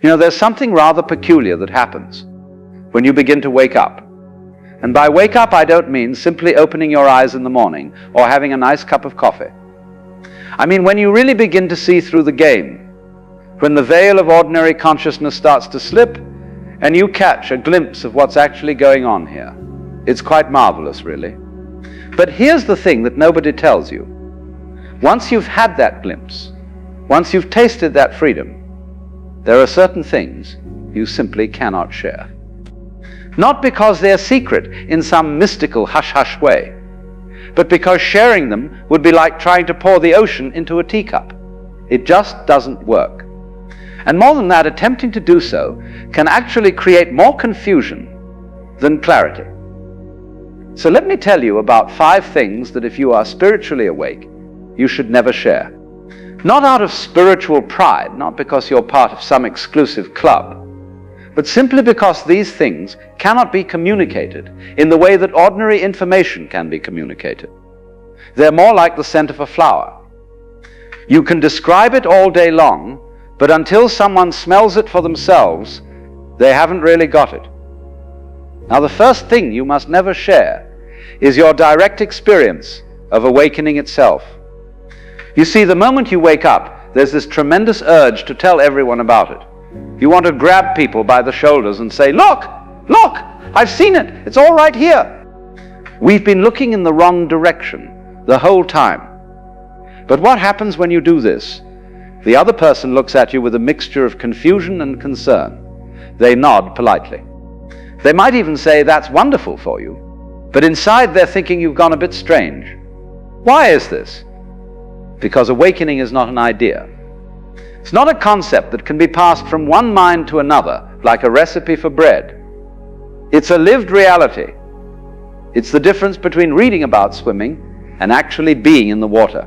You know, there's something rather peculiar that happens when you begin to wake up. And by wake up, I don't mean simply opening your eyes in the morning or having a nice cup of coffee. I mean when you really begin to see through the game, when the veil of ordinary consciousness starts to slip and you catch a glimpse of what's actually going on here. It's quite marvelous, really. But here's the thing that nobody tells you. Once you've had that glimpse, once you've tasted that freedom, there are certain things you simply cannot share. Not because they're secret in some mystical hush-hush way, but because sharing them would be like trying to pour the ocean into a teacup. It just doesn't work. And more than that, attempting to do so can actually create more confusion than clarity. So let me tell you about 5 things that if you are spiritually awake, you should never share. Not out of spiritual pride, not because you're part of some exclusive club, but simply because these things cannot be communicated in the way that ordinary information can be communicated. They're more like the scent of a flower. You can describe it all day long, but until someone smells it for themselves, they haven't really got it. Now, the first thing you must never share is your direct experience of awakening itself. You see, the moment you wake up, there's this tremendous urge to tell everyone about it. You want to grab people by the shoulders and say, look, I've seen it. It's all right here. We've been looking in the wrong direction the whole time. But what happens when you do this? The other person looks at you with a mixture of confusion and concern. They nod politely. They might even say, that's wonderful for you. But inside they're thinking you've gone a bit strange. Why is this? Because awakening is not an idea. It's not a concept that can be passed from one mind to another like a recipe for bread. It's a lived reality. It's the difference between reading about swimming and actually being in the water.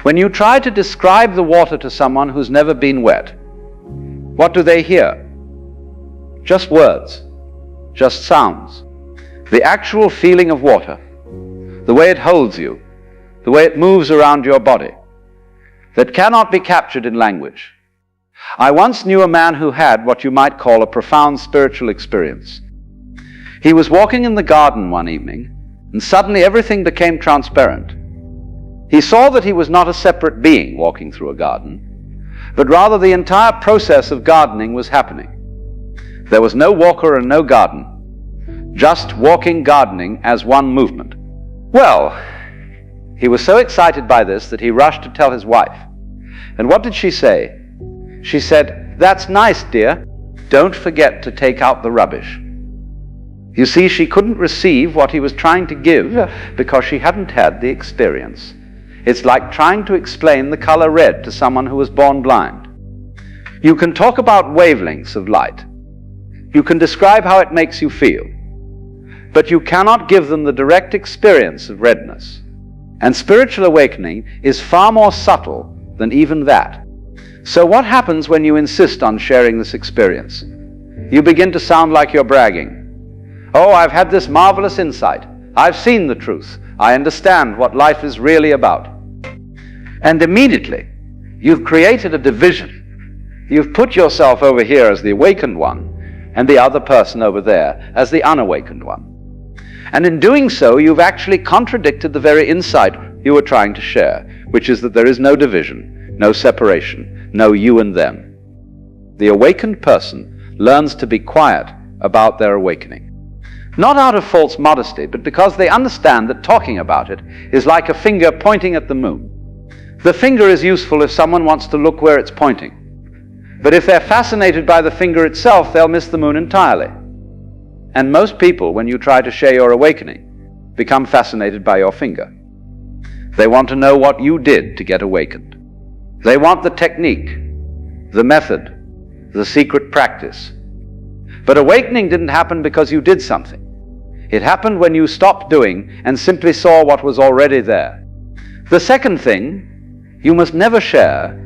When you try to describe the water to someone who's never been wet, what do they hear? Just words, just sounds. The actual feeling of water, the way it holds you, the way it moves around your body, that cannot be captured in language. I once knew a man who had what you might call a profound spiritual experience. He was walking in the garden one evening, and suddenly everything became transparent. He saw that he was not a separate being walking through a garden, but rather the entire process of gardening was happening. There was no walker and no garden, just walking, gardening as one movement. Well, he was so excited by this that he rushed to tell his wife. And what did she say? She said, "That's nice, dear. Don't forget to take out the rubbish." You see, she couldn't receive what he was trying to give because she hadn't had the experience. It's like trying to explain the color red to someone who was born blind. You can talk about wavelengths of light. You can describe how it makes you feel. But you cannot give them the direct experience of redness. And spiritual awakening is far more subtle than even that. So what happens when you insist on sharing this experience? You begin to sound like you're bragging. Oh, I've had this marvelous insight. I've seen the truth. I understand what life is really about. And immediately, you've created a division. You've put yourself over here as the awakened one, and the other person over there as the unawakened one. And in doing so, you've actually contradicted the very insight you were trying to share, which is that there is no division, no separation, no you and them. The awakened person learns to be quiet about their awakening. Not out of false modesty, but because they understand that talking about it is like a finger pointing at the moon. The finger is useful if someone wants to look where it's pointing. But if they're fascinated by the finger itself, they'll miss the moon entirely. And most people, when you try to share your awakening, become fascinated by your finger. They want to know what you did to get awakened. They want the technique, the method, the secret practice. But awakening didn't happen because you did something. It happened when you stopped doing and simply saw what was already there. The second thing you must never share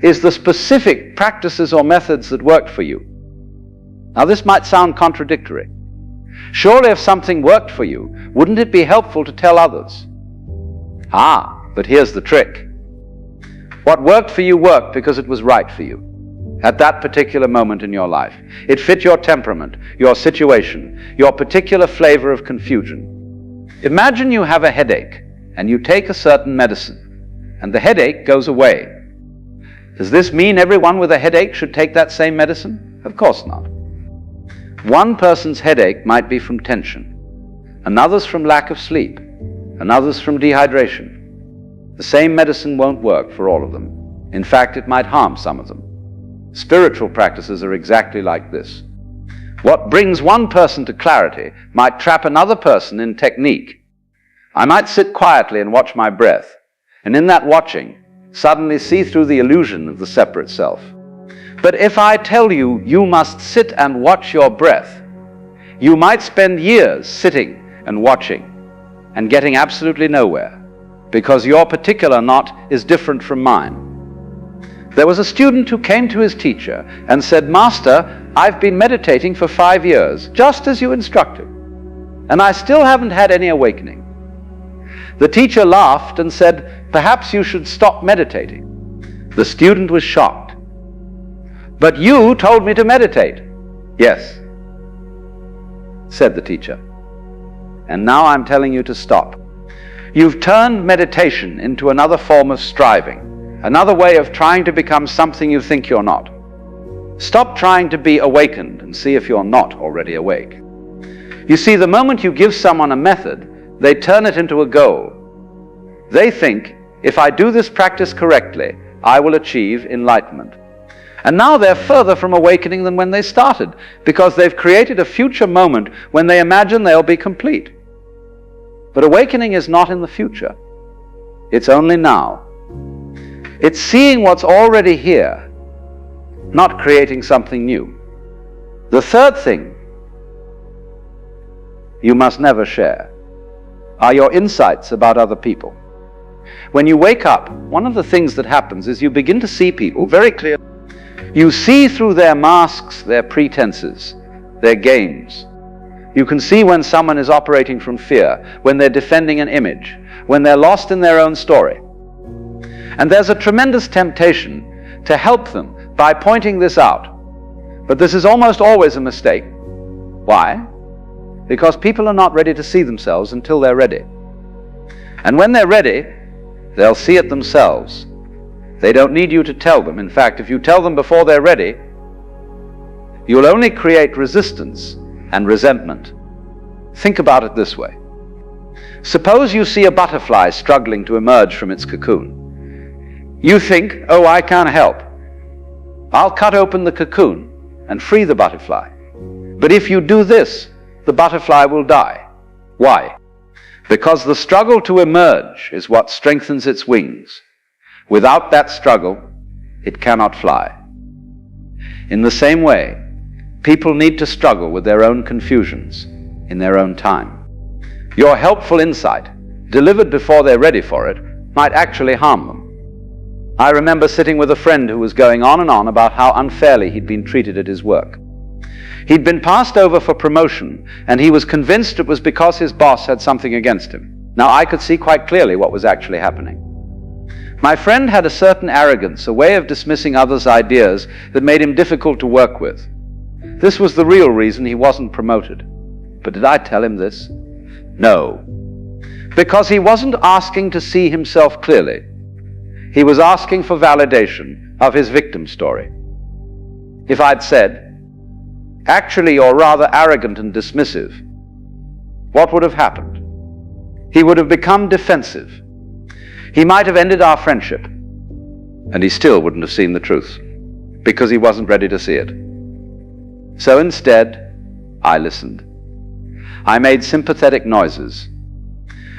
is the specific practices or methods that worked for you. Now, this might sound contradictory. Surely if something worked for you, wouldn't it be helpful to tell others? But here's the trick. What worked for you worked because it was right for you. at that particular moment in your life. It fit your temperament, your situation, your particular flavor of confusion. Imagine you have a headache and you take a certain medicine and the headache goes away. Does this mean everyone with a headache should take that same medicine? Of course not. One person's headache might be from tension, another's from lack of sleep, another's from dehydration. The same medicine won't work for all of them. In fact, it might harm some of them. Spiritual practices are exactly like this. What brings one person to clarity might trap another person in technique. I might sit quietly and watch my breath, and in that watching, suddenly see through the illusion of the separate self. But if I tell you, you must sit and watch your breath, you might spend years sitting and watching and getting absolutely nowhere, because your particular knot is different from mine. There was a student who came to his teacher and said, "Master, I've been meditating for 5 years, just as you instructed, and I still haven't had any awakening." The teacher laughed and said, "Perhaps you should stop meditating." The student was shocked. "But you told me to meditate." "Yes," said the teacher, "and now I'm telling you to stop. You've turned meditation into another form of striving, another way of trying to become something you think you're not. Stop trying to be awakened and see if you're not already awake." You see, the moment you give someone a method, they turn it into a goal. They think, if I do this practice correctly, I will achieve enlightenment. And now they're further from awakening than when they started, because they've created a future moment when they imagine they'll be complete. But awakening is not in the future. It's only now. It's seeing what's already here, not creating something new. The third thing you must never share are your insights about other people. When you wake up, one of the things that happens is you begin to see people very clearly. You see through their masks, their pretenses, their games. You can see when someone is operating from fear, when they're defending an image, when they're lost in their own story. And there's a tremendous temptation to help them by pointing this out. But this is almost always a mistake. Why? Because people are not ready to see themselves until they're ready. And when they're ready, they'll see it themselves. They don't need you to tell them. In fact, if you tell them before they're ready, you'll only create resistance and resentment. Think about it this way. Suppose you see a butterfly struggling to emerge from its cocoon. You think, "Oh, I can't help. I'll cut open the cocoon and free the butterfly." But if you do this, the butterfly will die. Why? Because the struggle to emerge is what strengthens its wings. Without that struggle, it cannot fly. In the same way, people need to struggle with their own confusions in their own time. Your helpful insight, delivered before they're ready for it, might actually harm them. I remember sitting with a friend who was going on and on about how unfairly he'd been treated at his work. He'd been passed over for promotion, and he was convinced it was because his boss had something against him. Now, I could see quite clearly what was actually happening. My friend had a certain arrogance, a way of dismissing others' ideas that made him difficult to work with. This was the real reason he wasn't promoted. But did I tell him this? No. Because he wasn't asking to see himself clearly. He was asking for validation of his victim story. If I'd said, "Actually, you're rather arrogant and dismissive," what would have happened? He would have become defensive. He might have ended our friendship, and he still wouldn't have seen the truth, because he wasn't ready to see it. So instead, I listened. I made sympathetic noises.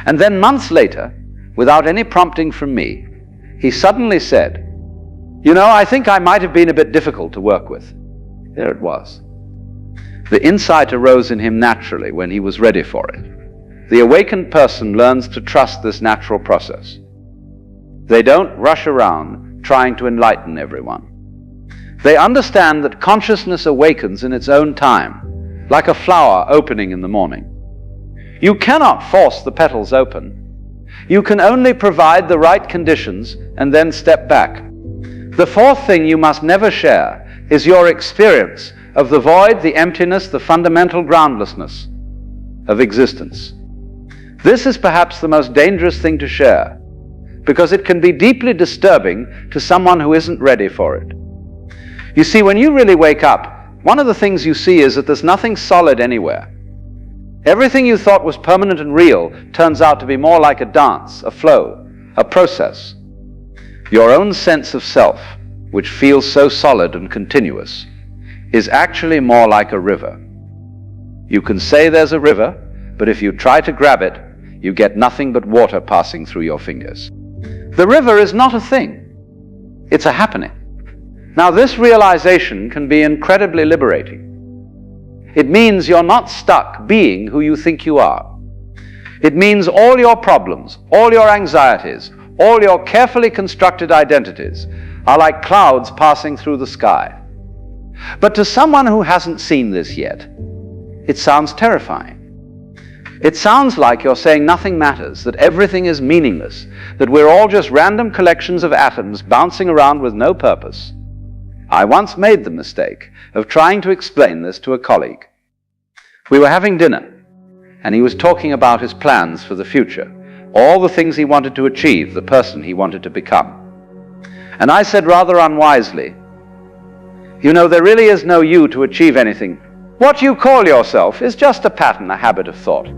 And then months later, without any prompting from me, he suddenly said, "You know, I think I might have been a bit difficult to work with." There it was. The insight arose in him naturally when he was ready for it. The awakened person learns to trust this natural process. They don't rush around trying to enlighten everyone. They understand that consciousness awakens in its own time, like a flower opening in the morning. You cannot force the petals open. You can only provide the right conditions and then step back. The fourth thing you must never share is your experience of the void, the emptiness, the fundamental groundlessness of existence. This is perhaps the most dangerous thing to share, because it can be deeply disturbing to someone who isn't ready for it. You see, when you really wake up, one of the things you see is that there's nothing solid anywhere. Everything you thought was permanent and real turns out to be more like a dance, a flow, a process. Your own sense of self, which feels so solid and continuous, is actually more like a river. You can say there's a river, but if you try to grab it, you get nothing but water passing through your fingers. The river is not a thing. It's a happening. Now, this realization can be incredibly liberating. It means you're not stuck being who you think you are. It means all your problems, all your anxieties, all your carefully constructed identities are like clouds passing through the sky. But to someone who hasn't seen this yet, it sounds terrifying. It sounds like you're saying nothing matters, that everything is meaningless, that we're all just random collections of atoms bouncing around with no purpose. I once made the mistake of trying to explain this to a colleague. We were having dinner, and he was talking about his plans for the future, all the things he wanted to achieve, the person he wanted to become. And I said rather unwisely, "You know, there really is no you to achieve anything. What you call yourself is just a pattern, a habit of thought.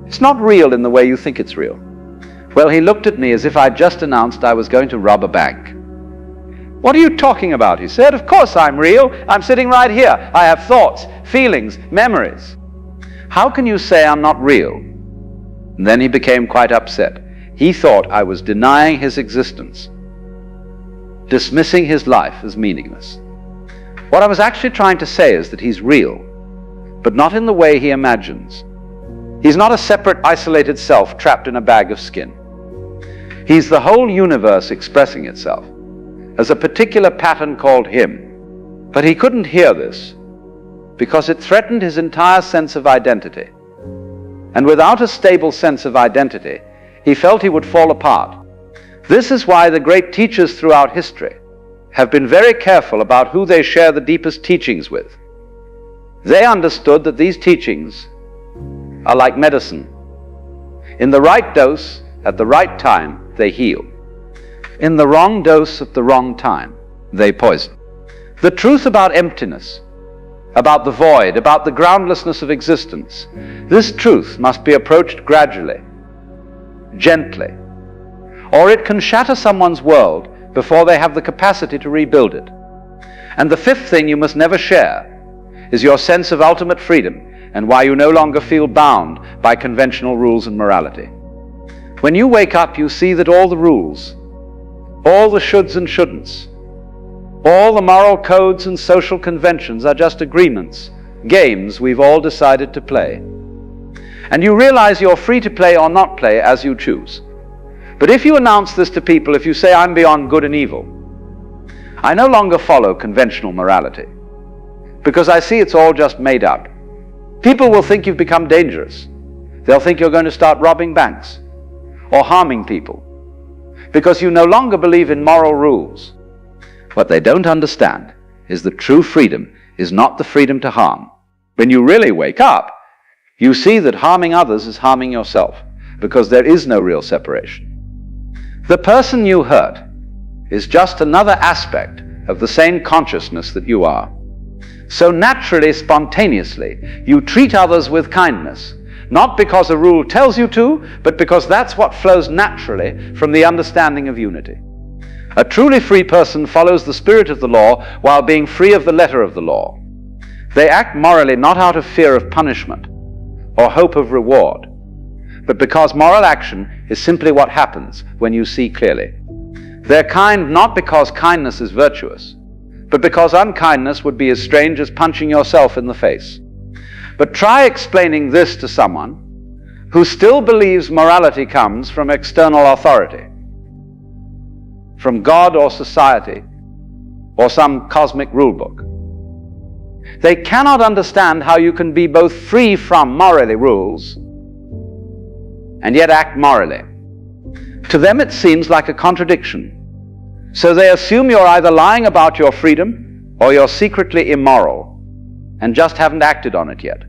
It's not real in the way you think it's real." Well, he looked at me as if I'd just announced I was going to rob a bank. "What are you talking about?" he said. "Of course I'm real. I'm sitting right here. I have thoughts, feelings, memories. How can you say I'm not real?" And then he became quite upset. He thought I was denying his existence, dismissing his life as meaningless. What I was actually trying to say is that he's real, but not in the way he imagines. He's not a separate, isolated self trapped in a bag of skin. He's the whole universe expressing itself as a particular pattern called him. But he couldn't hear this because it threatened his entire sense of identity. And without a stable sense of identity, he felt he would fall apart. This is why the great teachers throughout history have been very careful about who they share the deepest teachings with. They understood that these teachings are like medicine. In the right dose, at the right time, they heal. In the wrong dose at the wrong time, they poison. The truth about emptiness, about the void, about the groundlessness of existence, this truth must be approached gradually, gently, or it can shatter someone's world before they have the capacity to rebuild it. And the fifth thing you must never share is your sense of ultimate freedom and why you no longer feel bound by conventional rules and morality. When you wake up, you see that all the rules, all the shoulds and shouldn'ts, all the moral codes and social conventions are just agreements, games we've all decided to play. And you realize you're free to play or not play as you choose. But if you announce this to people, if you say, "I'm beyond good and evil," I no longer follow conventional morality, because I see it's all just made up. People will think you've become dangerous. They'll think you're going to start robbing banks or harming people, because you no longer believe in moral rules. What they don't understand is that true freedom is not the freedom to harm. When you really wake up, you see that harming others is harming yourself, because there is no real separation. The person you hurt is just another aspect of the same consciousness that you are. So naturally, spontaneously, you treat others with kindness, not because a rule tells you to, but because that's what flows naturally from the understanding of unity. A truly free person follows the spirit of the law while being free of the letter of the law. They act morally not out of fear of punishment or hope of reward, but because moral action is simply what happens when you see clearly. They're kind not because kindness is virtuous, but because unkindness would be as strange as punching yourself in the face. But try explaining this to someone who still believes morality comes from external authority, from God or society or some cosmic rule book. They cannot understand how you can be both free from morally rules and yet act morally. To them it seems like a contradiction. So they assume you're either lying about your freedom or you're secretly immoral and just haven't acted on it yet.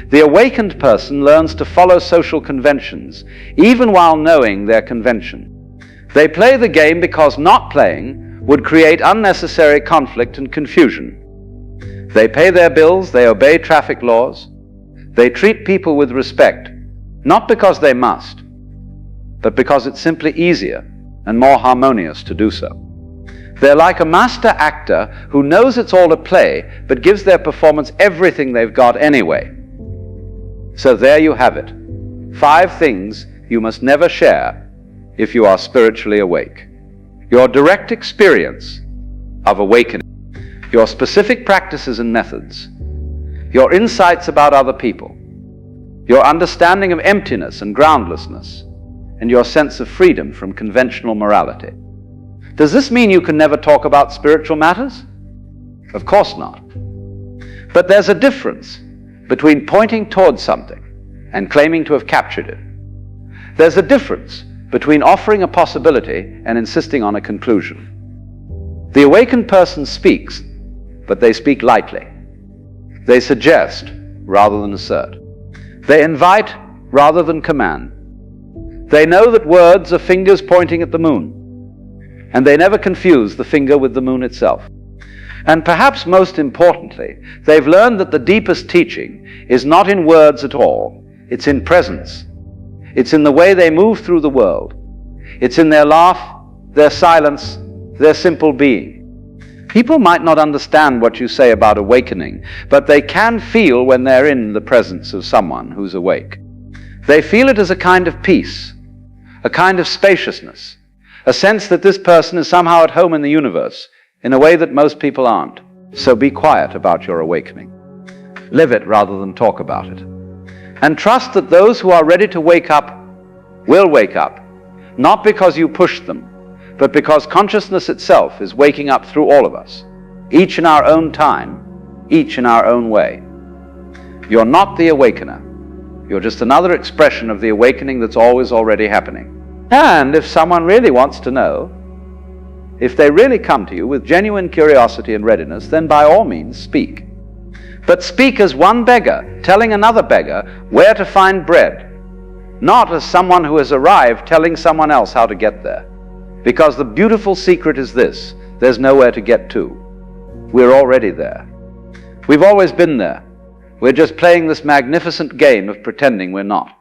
The awakened person learns to follow social conventions, even while knowing their convention. They play the game because not playing would create unnecessary conflict and confusion. They pay their bills, they obey traffic laws, they treat people with respect, not because they must, but because it's simply easier and more harmonious to do so. They're like a master actor who knows it's all a play, but gives their performance everything they've got anyway. So there you have it. 5 things you must never share if you are spiritually awake. Your direct experience of awakening, your specific practices and methods, your insights about other people, your understanding of emptiness and groundlessness, and your sense of freedom from conventional morality. Does this mean you can never talk about spiritual matters? Of course not. But there's a difference between pointing towards something and claiming to have captured it. There's a difference between offering a possibility and insisting on a conclusion. The awakened person speaks, but they speak lightly. They suggest rather than assert. They invite rather than command. They know that words are fingers pointing at the moon, and they never confuse the finger with the moon itself. And perhaps most importantly, they've learned that the deepest teaching is not in words at all. It's in presence. It's in the way they move through the world. It's in their laugh, their silence, their simple being. People might not understand what you say about awakening, but they can feel when they're in the presence of someone who's awake. They feel it as a kind of peace, a kind of spaciousness, a sense that this person is somehow at home in the universe in a way that most people aren't. So be quiet about your awakening. Live it rather than talk about it. And trust that those who are ready to wake up will wake up, not because you pushed them, but because consciousness itself is waking up through all of us, each in our own time, each in our own way. You're not the awakener. You're just another expression of the awakening that's always already happening. And if someone really wants to know, if they really come to you with genuine curiosity and readiness, then by all means speak. But speak as one beggar telling another beggar where to find bread, not as someone who has arrived telling someone else how to get there. Because the beautiful secret is this: there's nowhere to get to. We're already there. We've always been there. We're just playing this magnificent game of pretending we're not.